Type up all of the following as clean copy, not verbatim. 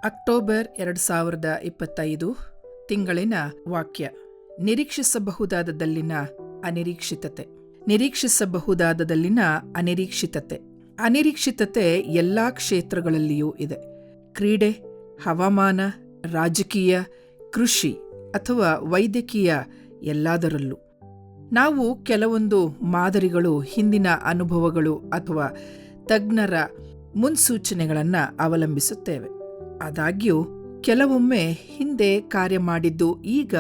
October 2025 ತಿಂಗಳಿನ ವಾಕ್ಯ. ನಿರೀಕ್ಷಿಸಬಹುದಾದದಲ್ಲಿನ ಅನಿರೀಕ್ಷಿತತೆ. ನಿರೀಕ್ಷಿಸಬಹುದಾದದಲ್ಲಿನ ಅನಿರೀಕ್ಷಿತತೆ. ಅನಿರೀಕ್ಷಿತತೆ ಎಲ್ಲಾ ಕ್ಷೇತ್ರಗಳಲ್ಲಿಯೂ ಇದೆ. ಕ್ರೀಡೆ, ಹವಾಮಾನ, ರಾಜಕೀಯ, ಕೃಷಿ ಅಥವಾ ವೈದ್ಯಕೀಯ ಎಲ್ಲದರಲ್ಲೂ. ನಾವು ಕೆಲವೊಂದು ಮಾದರಿಗಳು, ಹಿಂದಿನ ಅನುಭವಗಳು ಅಥವಾ ತಜ್ಞರ ಮುನ್ಸೂಚನೆಗಳನ್ನು ಅವಲಂಬಿಸುತ್ತೇವೆ. ಆದಾಗ್ಯೂ ಕೆಲವೊಮ್ಮೆ ಹಿಂದೆ ಕಾರ್ಯ ಮಾಡಿದ್ದು ಈಗ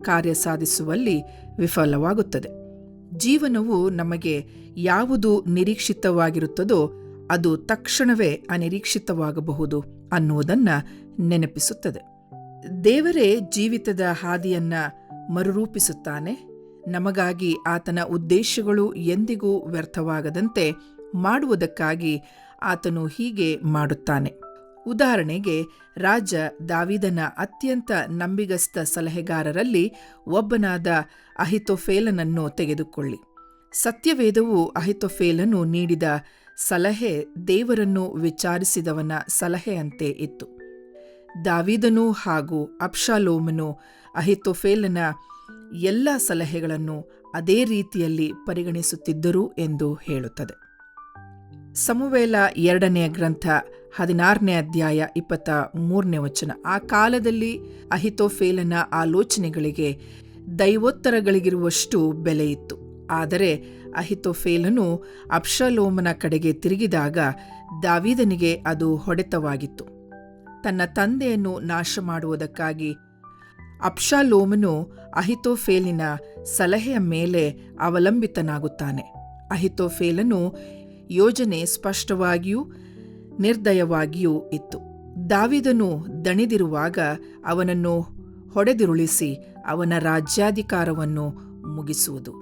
ಕಾರ್ಯ ಸಾಧಿಸುವಲ್ಲಿ ವಿಫಲವಾಗುತ್ತದೆ. ಜೀವನವು ನಮಗೆ ಯಾವುದು ನಿರೀಕ್ಷಿತವಾಗಿರುತ್ತದೋ ಅದು ತಕ್ಷಣವೇ ಅನಿರೀಕ್ಷಿತವಾಗಬಹುದು ಅನ್ನುವುದನ್ನು ನೆನಪಿಸುತ್ತದೆ. ದೇವರೇ ಜೀವಿತದ ಹಾದಿಯನ್ನು ಮರುರೂಪಿಸುತ್ತಾನೆ. ನಮಗಾಗಿ ಆತನ ಉದ್ದೇಶಗಳು ಎಂದಿಗೂ ವ್ಯರ್ಥವಾಗದಂತೆ ಮಾಡುವುದಕ್ಕಾಗಿ ಆತನು ಹೀಗೆ ಮಾಡುತ್ತಾನೆ. ಉದಾಹರಣೆಗೆ, ರಾಜ ದಾವೀದನ ಅತ್ಯಂತ ನಂಬಿಗಸ್ತ ಸಲಹೆಗಾರರಲ್ಲಿ ಒಬ್ಬನಾದ ಅಹಿತೋಫೇಲನನ್ನು ತೆಗೆದುಕೊಳ್ಳಿ. ಸತ್ಯವೇದವು ಅಹಿತೋಫೇಲನು ನೀಡಿದ ಸಲಹೆ ದೇವರನ್ನು ವಿಚಾರಿಸಿದವನ ಸಲಹೆಯಂತೆ ಇತ್ತು. ದಾವೀದನು ಹಾಗೂ ಅಬ್ಷಾಲೋಮನು ಅಹಿತೋಫೇಲನ ಎಲ್ಲ ಸಲಹೆಗಳನ್ನು ಅದೇ ರೀತಿಯಲ್ಲಿ ಪರಿಗಣಿಸುತ್ತಿದ್ದರು ಎಂದು ಹೇಳುತ್ತದೆ. ಸಮುವೇಲ 2ನೇ ಗ್ರಂಥ 16ನೇ ಅಧ್ಯಾಯ 23ನೇ ವಚನ. ಆ ಕಾಲದಲ್ಲಿ ಅಹಿತೋಫೇಲನ ಆಲೋಚನೆಗಳಿಗೆ ದೈವೋತ್ತರಗಳಿಗಿರುವಷ್ಟು ಬೆಲೆಯಿತ್ತು. ಆದರೆ ಅಹಿತೋಫೇಲನು ಅಬ್ಷಾಲೋಮನ ಕಡೆಗೆ ತಿರುಗಿದಾಗ ದಾವೀದನಿಗೆ ಅದು ಹೊಡೆತವಾಗಿತ್ತು. ತನ್ನ ತಂದೆಯನ್ನು ನಾಶ ಮಾಡುವುದಕ್ಕಾಗಿ ಅಬ್ಷಾಲೋಮನು ಅಹಿತೋಫೇಲಿನ ಸಲಹೆಯ ಮೇಲೆ ಅವಲಂಬಿತನಾಗುತ್ತಾನೆ. ಅಹಿತೋಫೇಲನು ಯೋಜನೆ ಸ್ಪಷ್ಟವಾಗಿಯೂ ನಿರ್ದಯವಾಗಿಯೂ ಇತ್ತು. ದಾವೀದನು ದಣಿದಿರುವಾಗ ಅವನನ್ನು ಹೊಡೆದುರುಳಿಸಿ ಅವನ ರಾಜ್ಯಾಧಿಕಾರವನ್ನು ಮುಗಿಸುವುದು.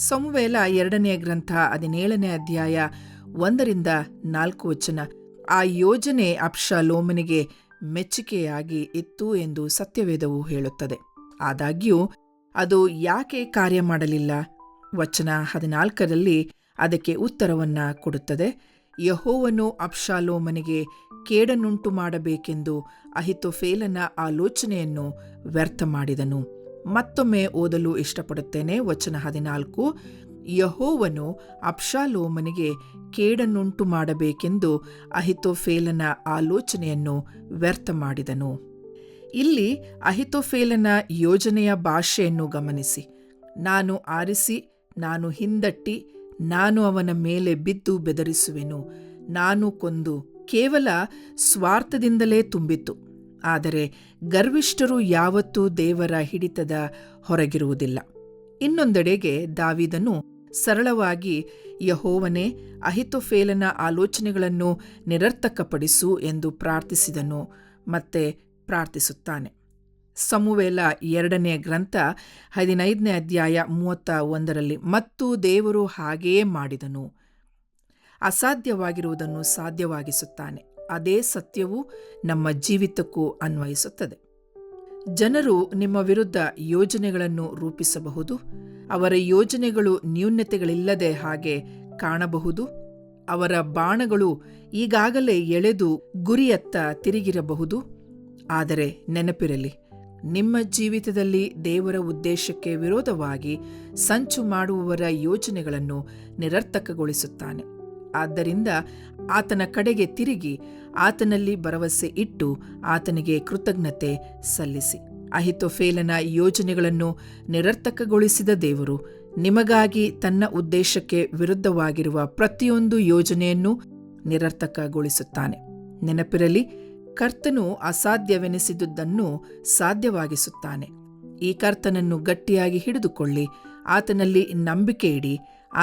ಸಮುವೇಲ 2ನೇ ಗ್ರಂಥ 17ನೇ ಅಧ್ಯಾಯ 1-4 ವಚನ. ಆ ಯೋಜನೆ ಅಬ್ಷಾಲೋಮನಿಗೆ ಮೆಚ್ಚುಗೆಯಾಗಿ ಇತ್ತು ಎಂದು ಸತ್ಯವೇದವು ಹೇಳುತ್ತದೆ. ಆದಾಗ್ಯೂ ಅದು ಯಾಕೆ ಕಾರ್ಯ ಮಾಡಲಿಲ್ಲ? ವಚನ 14ರಲ್ಲಿ ಅದಕ್ಕೆ ಉತ್ತರವನ್ನು ಕೊಡುತ್ತದೆ. ಯೆಹೋವನು ಅಬ್ಷಾಲೋಮನಿಗೆ ಕೇಡನ್ನುಂಟು ಮಾಡಬೇಕೆಂದು ಅಹಿತೋಫೇಲನ ಆಲೋಚನೆಯನ್ನು ವ್ಯರ್ಥ ಮಾಡಿದನು. ಮತ್ತೊಮ್ಮೆ ಓದಲು ಇಷ್ಟಪಡುತ್ತೇನೆ. ವಚನ 14. ಯೆಹೋವನು ಅಬ್ಷಾಲೋಮನಿಗೆ ಕೇಡನ್ನುಂಟು ಮಾಡಬೇಕೆಂದು ಅಹಿತೋಫೇಲನ ಆಲೋಚನೆಯನ್ನು ವ್ಯರ್ಥ ಮಾಡಿದನು. ಇಲ್ಲಿ ಅಹಿತೋಫೇಲನ ಯೋಜನೆಯ ಭಾಷೆಯನ್ನು ಗಮನಿಸಿ. ನಾನು ಆರಿಸಿ, ನಾನು ಹಿಂದಟ್ಟಿ, ನಾನು ಅವನ ಮೇಲೆ ಬಿದ್ದು ಬೆದರಿಸುವೆನು, ನಾನು ಕೊಂದು, ಕೇವಲ ಸ್ವಾರ್ಥದಿಂದಲೇ ತುಂಬಿತ್ತು. ಆದರೆ ಗರ್ವಿಷ್ಠರು ಯಾವತ್ತೂ ದೇವರ ಹಿಡಿತದ ಹೊರಗಿರುವುದಿಲ್ಲ. ಇನ್ನೊಂದೆಡೆಗೆ ದಾವೀದನು ಸರಳವಾಗಿ, ಯೆಹೋವನೇ, ಅಹಿತೋಫೇಲನ ಆಲೋಚನೆಗಳನ್ನು ನಿರರ್ಥಕಪಡಿಸು ಎಂದು ಪ್ರಾರ್ಥಿಸಿದನು ಮತ್ತೆ ಪ್ರಾರ್ಥಿಸುತ್ತಾನೆ. ಸಮುವೇಲ 2ನೇ ಗ್ರಂಥ 15ನೇ ಅಧ್ಯಾಯ 31ರಲ್ಲಿ, ಮತ್ತು ದೇವರು ಹಾಗೆಯೇ ಮಾಡಿದನು, ಅಸಾಧ್ಯವಾಗಿರುವುದನ್ನು ಸಾಧ್ಯವಾಗಿಸುತ್ತಾನೆ. ಅದೇ ಸತ್ಯವು ನಮ್ಮ ಜೀವಿತಕ್ಕೂ ಅನ್ವಯಿಸುತ್ತದೆ. ಜನರು ನಿಮ್ಮ ವಿರುದ್ಧ ಯೋಜನೆಗಳನ್ನು ರೂಪಿಸಬಹುದು. ಅವರ ಯೋಜನೆಗಳು ನ್ಯೂನತೆಗಳಿಲ್ಲದೆ ಹಾಗೆ ಕಾಣಬಹುದು. ಅವರ ಬಾಣಗಳು ಈಗಾಗಲೇ ಎಳೆದು ಗುರಿಯತ್ತ ತಿರುಗಿರಬಹುದು. ಆದರೆ ನೆನಪಿರಲಿ, ನಿಮ್ಮ ಜೀವಿತದಲ್ಲಿ ದೇವರ ಉದ್ದೇಶಕ್ಕೆ ವಿರೋಧವಾಗಿ ಸಂಚು ಮಾಡುವವರ ಯೋಜನೆಗಳನ್ನು ನಿರರ್ಥಕಗೊಳಿಸುತ್ತಾನೆ. ಆದ್ದರಿಂದ ಆತನ ಕಡೆಗೆ ತಿರುಗಿ ಆತನಲ್ಲಿ ಭರವಸೆ ಇಟ್ಟು ಆತನಿಗೆ ಕೃತಜ್ಞತೆ ಸಲ್ಲಿಸಿ. ಅಹಿತೋಫೇಲನ ಯೋಜನೆಗಳನ್ನು ನಿರರ್ಥಕಗೊಳಿಸಿದ ದೇವರು ನಿಮಗಾಗಿ ತನ್ನ ಉದ್ದೇಶಕ್ಕೆ ವಿರುದ್ಧವಾಗಿರುವ ಪ್ರತಿಯೊಂದು ಯೋಜನೆಯನ್ನು ನಿರರ್ಥಕಗೊಳಿಸುತ್ತಾನೆ. ನೆನಪಿರಲಿ, ಕರ್ತನು ಅಸಾಧ್ಯವೆನಿಸಿದುದನ್ನು ಸಾಧ್ಯವಾಗಿಸುತ್ತಾನೆ. ಈ ಕರ್ತನನ್ನು ಗಟ್ಟಿಯಾಗಿ ಹಿಡಿದುಕೊಳ್ಳಿ, ಆತನಲ್ಲಿ ನಂಬಿಕೆ ಇಡಿ,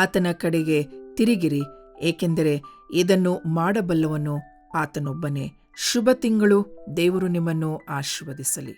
ಆತನ ಕಡೆಗೆ ತಿರುಗಿರಿ, ಏಕೆಂದರೆ ಇದನ್ನು ಮಾಡಬಲ್ಲವನು ಆತನೊಬ್ಬನೇ. ಶುಭ ತಿಂಗಳು. ದೇವರು ನಿಮ್ಮನ್ನು ಆಶೀರ್ವದಿಸಲಿ.